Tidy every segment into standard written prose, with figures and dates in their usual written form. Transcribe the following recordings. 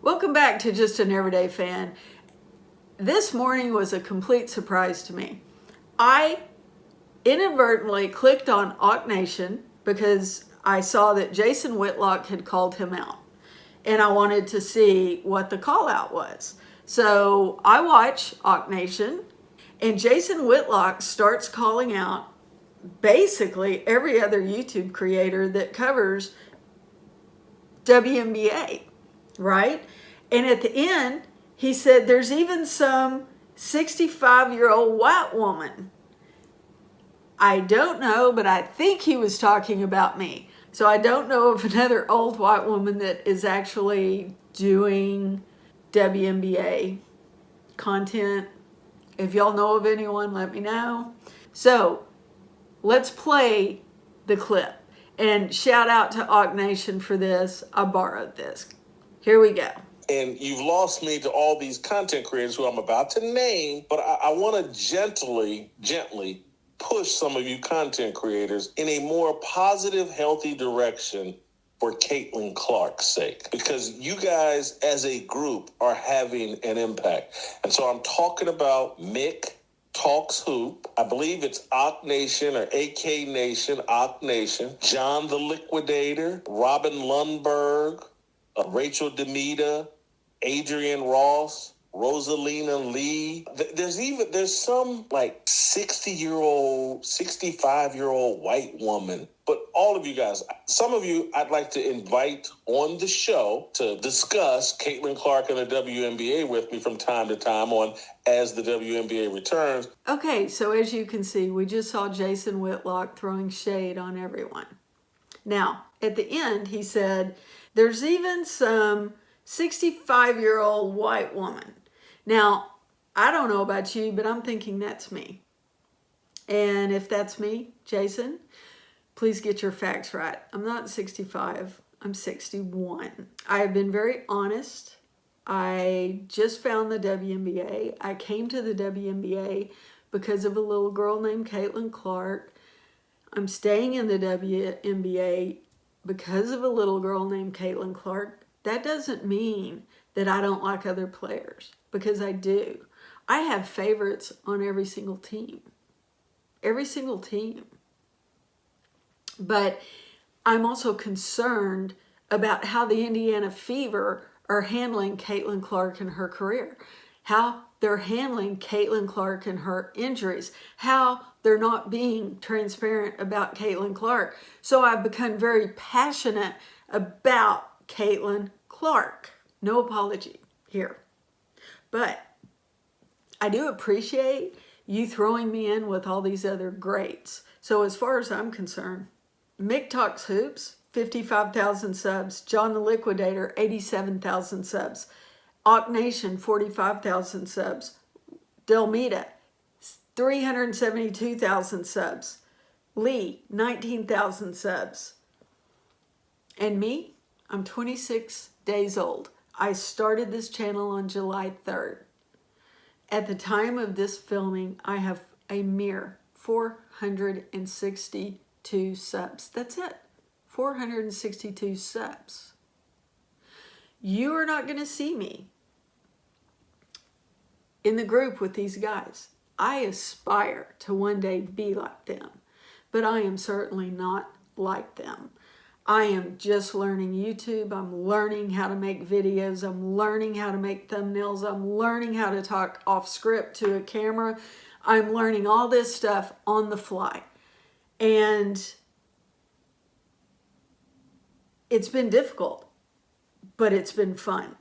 Welcome back to Just an Everyday Fan. This morning was a complete surprise to me. I inadvertently clicked on Awk Nation because I saw that Jason Whitlock had called him out. And I wanted to see what the call out was. So I watch Awk Nation, and Jason Whitlock starts calling out basically every other YouTube creator that covers WNBA, right? And at the end, he said there's even some 65-year-old white woman. I don't know, but I think he was talking about me. So I don't know of another old white woman that is actually doing WNBA content. If y'all know of anyone, let me know. So let's play the clip. And shout out to Awk Nation for this. I borrowed this. Here we go. And you've lost me to all these content creators who I'm about to name, but I want to gently push some of you content creators in a more positive, healthy direction for Caitlin Clark's sake, because you guys as a group are having an impact. And so I'm talking about Mick Talks Hoop. I believe it's Awk Nation or AK Nation, Awk Nation. John the Liquidator, Robin Lundberg, Rachel Demita, Adrian Ross, Rosalina Lee. There's some like 60-year-old, 65-year-old white woman. But all of you guys, some of you I'd like to invite on the show to discuss Caitlin Clark and the WNBA with me from time to time on as the WNBA returns. Okay, so as you can see, we just saw Jason Whitlock throwing shade on everyone. Now, at the end, he said, there's even some 65-year-old white woman. Now, I don't know about you, but I'm thinking that's me. And if that's me, Jason, please get your facts right. I'm not 65, I'm 61. I have been very honest. I just found the WNBA. I came to the WNBA because of a little girl named Caitlin Clark. I'm staying in the WNBA because of a little girl named Caitlin Clark. That doesn't mean that I don't like other players, because I do. I have favorites on every single team. Every single team. But I'm also concerned about how the Indiana Fever are handling Caitlin Clark and her career. How they're handling Caitlin Clark and her injuries. How they're not being transparent about Caitlin Clark. So I've become very passionate about Caitlin Clark. No apology here. But I do appreciate you throwing me in with all these other greats. So as far as I'm concerned, Mick Talks Hoops, 55,000 subs. John the Liquidator, 87,000 subs. Awk Nation, 45,000 subs. Delmita, 372,000 subs. Lee, 19,000 subs. And me, I'm 26 days old. I started this channel on July 3rd. At the time of this filming, I have a mere 462 subs. That's it. 462 subs. You are not going to see me in the group with these guys. I aspire to one day be like them, but I am certainly not like them. I am just learning YouTube. I'm learning how to make videos. I'm learning how to make thumbnails. I'm learning how to talk off script to a camera. I'm learning all this stuff on the fly. And it's been difficult, but it's been fun.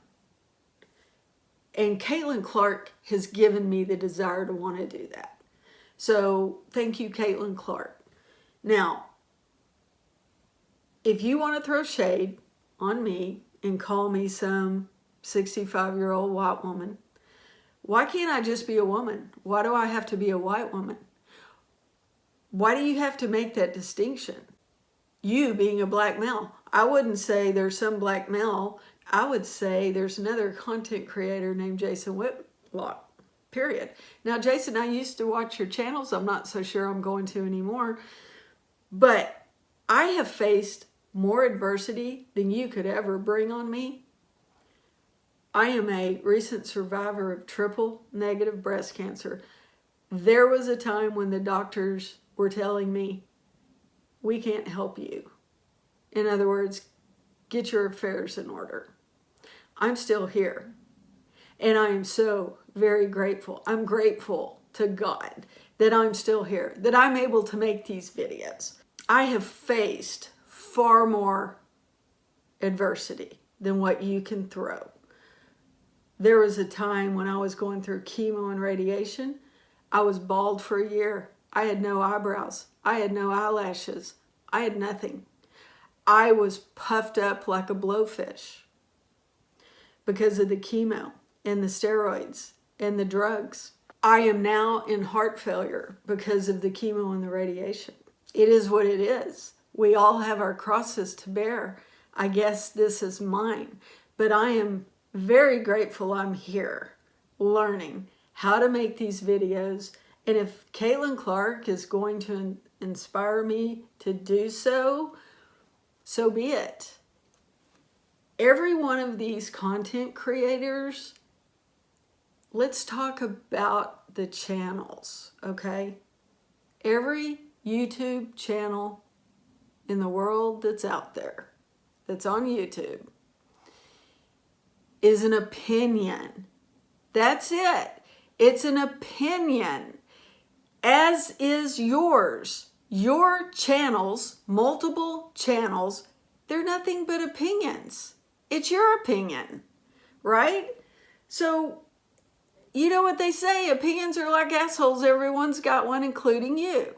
And Caitlin Clark has given me the desire to want to do that. So thank you, Caitlin Clark. Now, if you want to throw shade on me and call me some 65-year-old white woman, why can't I just be a woman? Why do I have to be a white woman? Why do you have to make that distinction? You being a black male. I wouldn't say there's some black male. I would say there's another content creator named Jason Whitlock, period. Now, Jason, I used to watch your channels. I'm not so sure I'm going to anymore. But I have faced more adversity than you could ever bring on me. I am a recent survivor of triple negative breast cancer. There was a time when the doctors were telling me, we can't help you. In other words, get your affairs in order. I'm still here. And I am so very grateful. I'm grateful to God that I'm still here, that I'm able to make these videos. I have faced far more adversity than what you can throw. There was a time when I was going through chemo and radiation. I was bald for a year. I had no eyebrows. I had no eyelashes. I had nothing. I was puffed up like a blowfish because of the chemo and the steroids and the drugs. I am now in heart failure because of the chemo and the radiation. It is what it is. We all have our crosses to bear. I guess this is mine. But I am very grateful I'm here learning how to make these videos. And if Caitlin Clark is going to inspire me to do so, so be it. Every one of these content creators, let's talk about the channels, okay? Every YouTube channel in the world that's out there, that's on YouTube, is an opinion. That's it. It's an opinion, as is yours. Your channels, multiple channels, they're nothing but opinions. It's your opinion, right? So, you know what they say, opinions are like assholes. Everyone's got one, including you.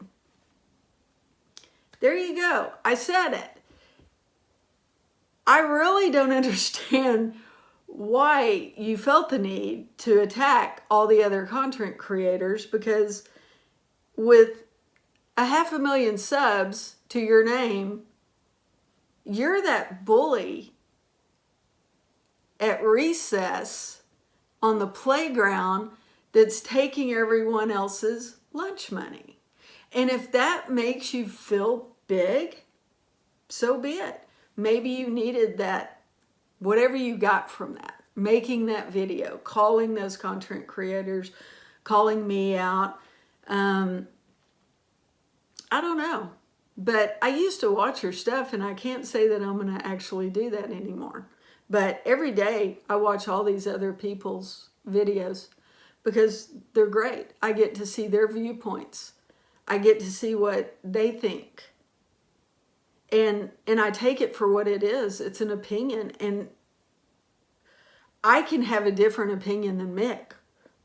There you go. I said it. I really don't understand why you felt the need to attack all the other content creators, because with 500,000 subs to your name, you're that bully at recess on the playground that's taking everyone else's lunch money. And if that makes you feel big, so be it. Maybe you needed that, whatever you got from that, making that video, calling those content creators, calling me out. I don't know. But I used to watch your stuff, and I can't say that I'm going to actually do that anymore. But every day I watch all these other people's videos because they're great. I get to see their viewpoints. I get to see what they think. And I take it for what it is. It's an opinion. And I can have a different opinion than Mick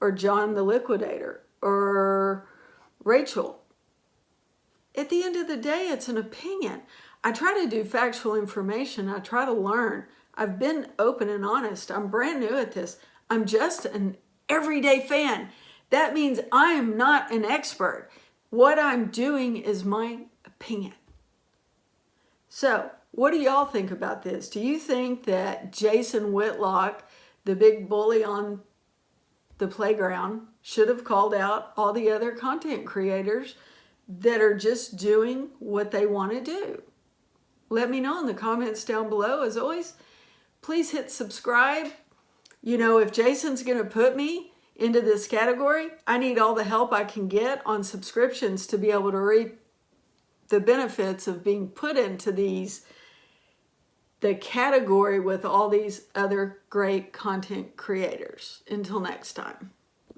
or John the Liquidator or Rachel. At the end of the day, it's an opinion. I try to do factual information. I try to learn. I've been open and honest. I'm brand new at this. I'm just an everyday fan. That means I am not an expert. What I'm doing is my opinion. So, what do y'all think about this? Do you think that Jason Whitlock, the big bully on the playground, should have called out all the other content creators that are just doing what they want to do? Let me know in the comments down below. As always, please hit subscribe. You know, if Jason's going to put me into this category, I need all the help I can get on subscriptions to be able to reap the benefits of being put into the category with all these other great content creators. Until next time.